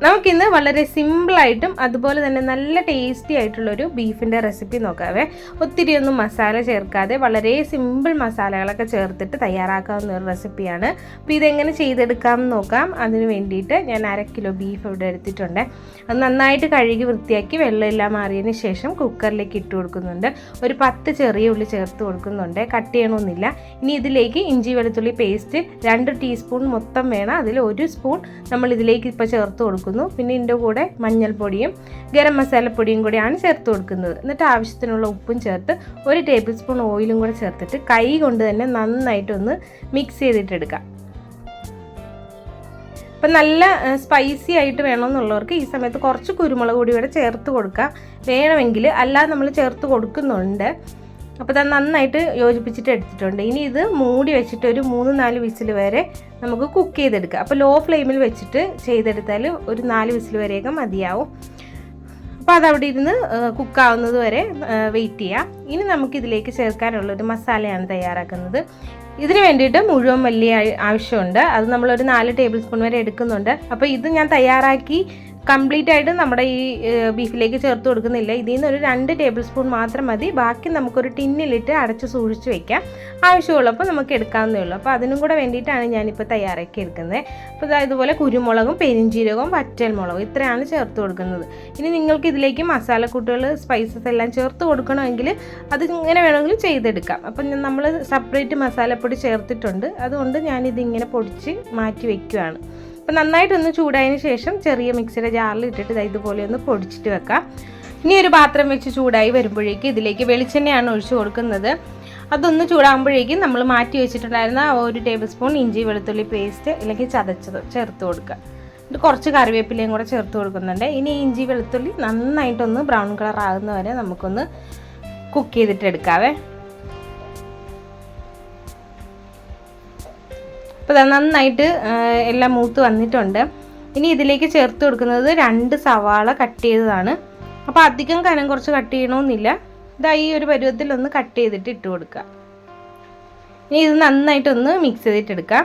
നമുക്കിന്ന് വളരെ സിമ്പിളായിട്ടും അതുപോലെ തന്നെ നല്ല ടേസ്റ്റി ആയിട്ടുള്ളൊരു ബീഫിൻ്റെ റെസിപ്പി നോക്കാവേ. ഒത്തിരി ഒന്നും മസാല ചേർക്കാതെ വളരെ സിമ്പിൾ മസാലകളൊക്കെ ചേർത്തിട്ട് തയ്യാറാക്കാവുന്ന ഒരു റെസിപ്പിയാണ്. അപ്പോൾ ഇതെങ്ങനെ ചെയ്തെടുക്കാമെന്ന് നോക്കാം. അതിന് വേണ്ടിയിട്ട് ഞാൻ 1/2 കിലോ ബീഫ് ഇവിടെ എടുത്തിട്ടുണ്ട്. അത് നന്നായിട്ട് കഴുകി വൃത്തിയാക്കി വെള്ളമെല്ലാം മാറിയതിന് ശേഷം കുക്കറിലേക്ക് ഇട്ട് കൊടുക്കുന്നുണ്ട്. ഒരു 10 ചെറിയ ഉള്ളി ചേർത്ത് കൊടുക്കുന്നുണ്ട്. കട്ട് ചെയ്യണമെന്നില്ല. ഇനി ഇതിലേക്ക് ഇഞ്ചി വെളുത്തുള്ളി പേസ്റ്റ് 2 ടീസ്പൂൺ മൊത്തം വേണം. അതിൽ 1 സ്പൂൺ നമ്മൾ ഇതിലേക്ക് ഇപ്പോൾ ചേർത്ത് കൊടുക്കും. പിന്നെ ഇതിൻ്റെ കൂടെ മഞ്ഞൾപ്പൊടിയും ഗരം മസാലപ്പൊടിയും കൂടിയാണ് ചേർത്ത് കൊടുക്കുന്നത്. എന്നിട്ട് ആവശ്യത്തിനുള്ള ഉപ്പും ചേർത്ത് 1 ടേബിൾ സ്പൂൺ ഓയിലും കൂടെ ചേർത്തിട്ട് കൈ കൊണ്ട് തന്നെ നന്നായിട്ടൊന്ന് മിക്സ് ചെയ്തിട്ടെടുക്കാം. അപ്പം നല്ല സ്പൈസി ആയിട്ട് വേണമെന്നുള്ളവർക്ക് ഈ സമയത്ത് കുറച്ച് കുരുമുളക് പൊടി കൂടെ ചേർത്ത് കൊടുക്കാം വേണമെങ്കിൽ. അല്ലാതെ നമ്മൾ ചേർത്ത് കൊടുക്കുന്നുണ്ട്. അപ്പോൾ അത് നന്നായിട്ട് യോജിപ്പിച്ചിട്ട് എടുത്തിട്ടുണ്ട്. ഇനി ഇത് മൂടി വെച്ചിട്ട് ഒരു 3-4 വിസിൽ വരെ നമുക്ക് കുക്ക് ചെയ്തെടുക്കാം. അപ്പോൾ ലോ ഫ്ലെയിമിൽ വെച്ചിട്ട് ചെയ്തെടുത്താൽ ഒരു 4 വിസിൽ വരെയൊക്കെ മതിയാവും. അപ്പോൾ അതവിടെ ഇരുന്ന് കുക്കാവുന്നത് വരെ വെയിറ്റ് ചെയ്യാം. ഇനി നമുക്കിതിലേക്ക് ചേർക്കാനുള്ളൊരു മസാലയാണ് തയ്യാറാക്കുന്നത്. ഇതിന് വേണ്ടിയിട്ട് മുഴുവൻ മല്ലി ആവശ്യമുണ്ട്. അത് നമ്മളൊരു 4 ടേബിൾ സ്പൂൺ വരെ എടുക്കുന്നുണ്ട്. അപ്പോൾ ഇത് ഞാൻ തയ്യാറാക്കി കംപ്ലീറ്റ് ആയിട്ട് നമ്മുടെ ഈ ബീഫിലേക്ക് ചേർത്ത് കൊടുക്കുന്നില്ല. ഇതിൽ നിന്ന് ഒരു 2 ടേബിൾ സ്പൂൺ മാത്രം മതി. ബാക്കി നമുക്കൊരു ടിന്നിലിട്ട് അടച്ച് സൂക്ഷിച്ച് വെക്കാം. ആവശ്യമുള്ളപ്പോൾ നമുക്ക് എടുക്കാവുന്നേ ഉള്ളൂ. അപ്പോൾ അതിനും കൂടെ വേണ്ടിയിട്ടാണ് ഞാനിപ്പോൾ തയ്യാറാക്കി എടുക്കുന്നത്. അപ്പോൾ ഇതുപോലെ കുരുമുളകും പെരിഞ്ചീരകവും വറ്റൽമുളകും ഇത്രയാണ് ചേർത്ത് കൊടുക്കുന്നത്. ഇനി നിങ്ങൾക്ക് ഇതിലേക്ക് മസാലക്കൂട്ടുകൾ സ്പൈസസ് എല്ലാം ചേർത്ത് കൊടുക്കണമെങ്കിൽ അത് ഇങ്ങനെ വേണമെങ്കിൽ ചെയ്തെടുക്കാം. അപ്പം നമ്മൾ സെപ്പറേറ്റ് മസാലപ്പൊടി ചേർത്തിട്ടുണ്ട്. അതുകൊണ്ട് ഞാനിതിങ്ങനെ പൊടിച്ച് മാറ്റി വയ്ക്കുകയാണ്. അപ്പോൾ നന്നായിട്ടൊന്ന് ചൂടായതിന് ശേഷം ചെറിയ മിക്സിയുടെ ജാറിൽ ഇട്ടിട്ട് ഇതുപോലെ ഒന്ന് പൊടിച്ചിട്ട് വെക്കാം. ഇനി ഒരു പാത്രം വെച്ച് ചൂടായി വരുമ്പോഴേക്കും ഇതിലേക്ക് വെളിച്ചെണ്ണയാണ് ഒഴിച്ചു കൊടുക്കുന്നത്. അതൊന്ന് ചൂടാകുമ്പോഴേക്കും നമ്മൾ മാറ്റി വെച്ചിട്ടുണ്ടായിരുന്ന 1 ടേബിൾ സ്പൂൺ ഇഞ്ചി വെളുത്തുള്ളി പേസ്റ്റ് അല്ലെങ്കിൽ ചതച്ചത് ചേർത്ത് കൊടുക്കുക. എന്നിട്ട് കുറച്ച് കറിവേപ്പിലയും കൂടെ ചേർത്ത് കൊടുക്കുന്നുണ്ട്. ഇനി ഇഞ്ചി വെളുത്തുള്ളി നന്നായിട്ടൊന്ന് ബ്രൗൺ കളർ ആകുന്നവരെ നമുക്കൊന്ന് കുക്ക് ചെയ്തിട്ട് എടുക്കാവേ. അപ്പോൾ നന്നായിട്ട് എല്ലാം മൂത്ത് വന്നിട്ടുണ്ട്. ഇനി ഇതിലേക്ക് ചേർത്ത് കൊടുക്കുന്നത് 2 സവാള കട്ട് ചെയ്തതാണ്. അപ്പോൾ അധികം കനം കുറച്ച് കട്ട് ചെയ്യണമെന്നില്ല. ഈ ഒരു പരുവത്തിലൊന്ന് കട്ട് ചെയ്തിട്ട് ഇട്ട് കൊടുക്കുക. ഇനി ഇത് നന്നായിട്ടൊന്ന് മിക്സ് ചെയ്തിട്ടെടുക്കാം.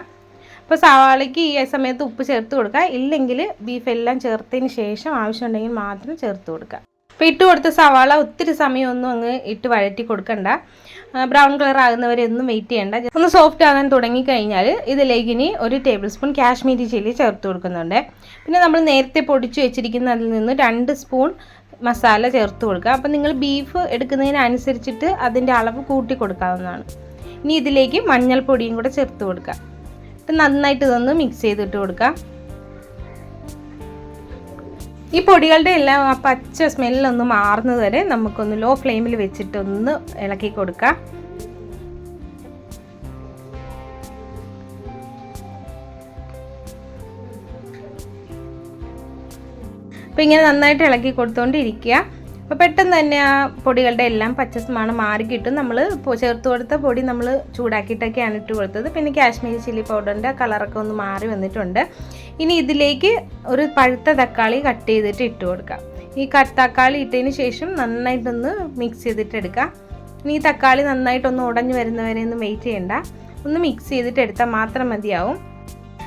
അപ്പോൾ സവാളയ്ക്ക് ഈ സമയത്ത് ഉപ്പ് ചേർത്ത് കൊടുക്കുക. ഇല്ലെങ്കിൽ ബീഫ് എല്ലാം ചേർത്തതിന് ശേഷം ആവശ്യമുണ്ടെങ്കിൽ മാത്രം ചേർത്ത് കൊടുക്കുക. അപ്പോൾ ഇട്ട് കൊടുത്ത സവാള ഒത്തിരി സമയമൊന്നും അങ്ങ് ഇട്ട് വഴറ്റി കൊടുക്കണ്ട. ബ്രൗൺ കളർ ആകുന്നവരെ ഒന്നും വെയിറ്റ് ചെയ്യണ്ട. ഒന്ന് സോഫ്റ്റ് ആകാൻ തുടങ്ങിക്കഴിഞ്ഞാൽ ഇതിലേക്ക് ഇനി 1 ടേബിൾ സ്പൂൺ കാശ്മീരി ചില്ലി ചേർത്ത് കൊടുക്കുന്നുണ്ട്. പിന്നെ നമ്മൾ നേരത്തെ പൊടിച്ച് വെച്ചിരിക്കുന്നതിൽ നിന്ന് 2 സ്പൂൺ മസാല ചേർത്ത് കൊടുക്കുക. അപ്പോൾ നിങ്ങൾ ബീഫ് എടുക്കുന്നതിനനുസരിച്ചിട്ട് അതിൻ്റെ അളവ് കൂട്ടി കൊടുക്കാവുന്നതാണ്. ഇനി ഇതിലേക്ക് മഞ്ഞൾപ്പൊടിയും കൂടെ ചേർത്ത് കൊടുക്കുക. ഇത് നന്നായിട്ട് ഇതൊന്ന് മിക്സ് ചെയ്തിട്ട് കൊടുക്കുക. ഈ പൊടികളുടെ എല്ലാം ആ പച്ച സ്മെല്ലൊന്ന് മാറുന്നത് വരെ നമുക്കൊന്ന് ലോ ഫ്ലെയിമിൽ വെച്ചിട്ടൊന്ന് ഇളക്കി കൊടുക്കാം. അപ്പോൾ ഇങ്ങനെ നന്നായിട്ട് ഇളക്കി കൊടുത്തുകൊണ്ടിരിക്കുക. അപ്പോൾ പെട്ടെന്ന് തന്നെ ആ പൊടികളുടെ എല്ലാം പച്ചമണം മാറിക്കിട്ടും. നമ്മൾ ചേർത്ത് കൊടുത്ത പൊടി നമ്മൾ ചൂടാക്കിയിട്ടൊക്കെയാണ് ഇട്ട് കൊടുത്തത്. പിന്നെ കാശ്മീരി ചില്ലി പൗഡറിൻ്റെ കളറൊക്കെ ഒന്ന് മാറി വന്നിട്ടുണ്ട്. ഇനി ഇതിലേക്ക് ഒരു പഴുത്ത തക്കാളി കട്ട് ചെയ്തിട്ട് ഇട്ട് കൊടുക്കാം. ഈ തക്കാളി ഇട്ടതിന് ശേഷം നന്നായിട്ടൊന്ന് മിക്സ് ചെയ്തിട്ട് എടുക്കാം. ഇനി ഈ തക്കാളി നന്നായിട്ടൊന്ന് ഉടഞ്ഞു വരുന്നവരെ ഒന്നും വെയിറ്റ് ചെയ്യണ്ട. ഒന്ന് മിക്സ് ചെയ്തിട്ട് എടുത്താൽ മാത്രം മതിയാവും.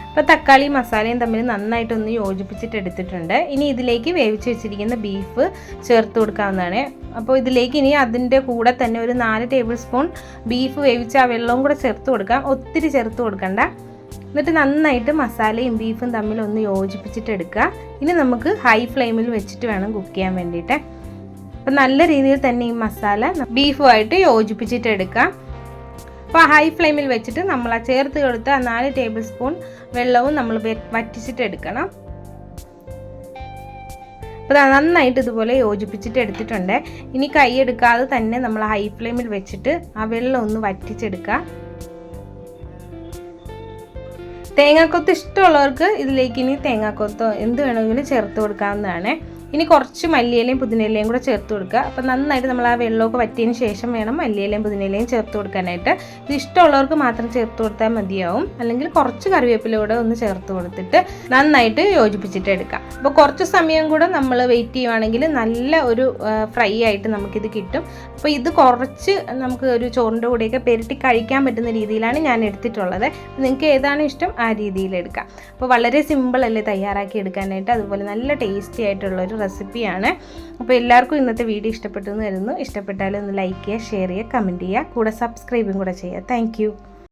അപ്പോൾ തക്കാളി മസാലയും തമ്മിൽ നന്നായിട്ടൊന്ന് യോജിപ്പിച്ചിട്ട് എടുത്തിട്ടുണ്ട്. ഇനി ഇതിലേക്ക് വേവിച്ച് വെച്ചിരിക്കുന്ന ബീഫ് ചേർത്ത് കൊടുക്കാവുന്നതാണ്. അപ്പോൾ ഇതിലേക്ക് ഇനി അതിൻ്റെ കൂടെ തന്നെ ഒരു 4 ടേബിൾ സ്പൂൺ ബീഫ് വേവിച്ച് ആ വെള്ളവും കൂടെ ചേർത്ത് കൊടുക്കാം. ഒത്തിരി ചേർത്ത് കൊടുക്കണ്ട. എന്നിട്ട് നന്നായിട്ട് മസാലയും ബീഫും തമ്മിൽ ഒന്ന് യോജിപ്പിച്ചിട്ട് എടുക്കുക. ഇനി നമുക്ക് ഹൈ ഫ്ലെയിമിൽ വെച്ചിട്ട് വേണം കുക്ക് ചെയ്യാൻ വേണ്ടിയിട്ട്. അപ്പോൾ നല്ല രീതിയിൽ തന്നെ ഈ മസാല ബീഫുമായിട്ട് യോജിപ്പിച്ചിട്ട് എടുക്കാം. അപ്പോൾ ഹൈ ഫ്ലെയിമിൽ വെച്ചിട്ട് നമ്മൾ ആ ചേർത്ത് കൊടുത്ത 4 ടേബിൾ സ്പൂൺ വെള്ളവും നമ്മൾ വറ്റിച്ചിട്ട് എടുക്കണം. അപ്പോൾ നന്നായിട്ട് ഇതുപോലെ യോജിപ്പിച്ചിട്ട് എടുത്തിട്ടുണ്ട്. ഇനി കൈ എടുക്കാതെ തന്നെ നമ്മൾ ഹൈ ഫ്ലെയിമിൽ വെച്ചിട്ട് ആ വെള്ളം ഒന്ന് വറ്റിച്ചെടുക്കുക. തേങ്ങാക്കൊത്ത് ഇഷ്ടമുള്ളവർക്ക് ഇതിലേക്ക് ഇനി തേങ്ങാക്കൊത്തോ എന്ത് വേണമെങ്കിലും ചേർത്ത് കൊടുക്കാവുന്നതാണ്. ഇനി കുറച്ച് മല്ലിയിലയും പുതിനയിലയും കൂടെ ചേർത്ത് കൊടുക്കുക. അപ്പോൾ നന്നായിട്ട് നമ്മൾ ആ വെള്ളമൊക്കെ വറ്റിയതിന് ശേഷം വേണം മല്ലിയിലയും പുതിനയിലയും ചേർത്ത് കൊടുക്കാനായിട്ട്. ഇത് ഇഷ്ടമുള്ളവർക്ക് മാത്രം ചേർത്ത് കൊടുത്താൽ മതിയാവും. അല്ലെങ്കിൽ കുറച്ച് കറിവേപ്പില കൂടെ ഒന്ന് ചേർത്ത് കൊടുത്തിട്ട് നന്നായിട്ട് യോജിപ്പിച്ചിട്ട് എടുക്കാം. അപ്പോൾ കുറച്ച് സമയം കൂടെ നമ്മൾ വെയിറ്റ് ചെയ്യുവാണെങ്കിൽ നല്ല ഒരു ഫ്രൈ ആയിട്ട് നമുക്കിത് കിട്ടും. അപ്പോൾ ഇത് കുറച്ച് നമുക്ക് ഒരു ചോറിൻ്റെ കൂടെയൊക്കെ പെരട്ടി കഴിക്കാൻ പറ്റുന്ന രീതിയിലാണ് ഞാൻ എടുത്തിട്ടുള്ളത്. നിങ്ങൾക്ക് ഏതാണ് ഇഷ്ടം ആ രീതിയിൽ എടുക്കാം. അപ്പോൾ വളരെ സിമ്പിളല്ലേ തയ്യാറാക്കി എടുക്കാനായിട്ട്. അതുപോലെ നല്ല ടേസ്റ്റി ആയിട്ടുള്ളൊരു റെസിപ്പിയാണ്. അപ്പോൾ എല്ലാവർക്കും ഇന്നത്തെ വീഡിയോ ഇഷ്ടപ്പെട്ടു എന്ന് കരുതുന്നു. ഇഷ്ടപ്പെട്ടാൽ ഒന്ന് ലൈക്ക് ചെയ്യുക, ഷെയർ ചെയ്യുക, കമൻറ്റ് ചെയ്യുക, കൂടെ സബ്സ്ക്രൈബും കൂടെ ചെയ്യുക. താങ്ക്